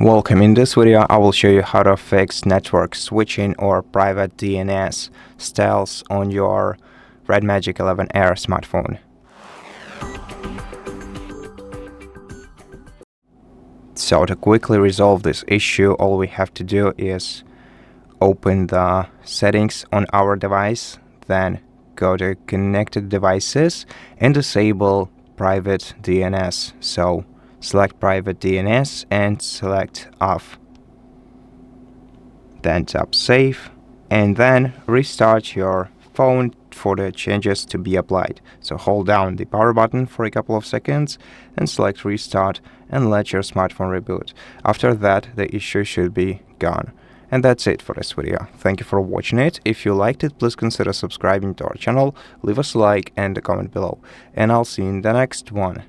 Welcome. In this video I will show you how to fix network switching or private DNS styles on your RedMagic 11 Air smartphone. So to quickly resolve this issue, all we have to do is open the settings on our device, then go to connected devices and disable private DNS. So select private DNS and select off. Then tap save and then restart your phone for the changes to be applied. So hold down the power button for a couple of seconds and select restart and let your smartphone reboot. After that, the issue should be gone. And that's it for this video. Thank you for watching it. If you liked it, please consider subscribing to our channel, leave us a like and a comment below. And I'll see you in the next one.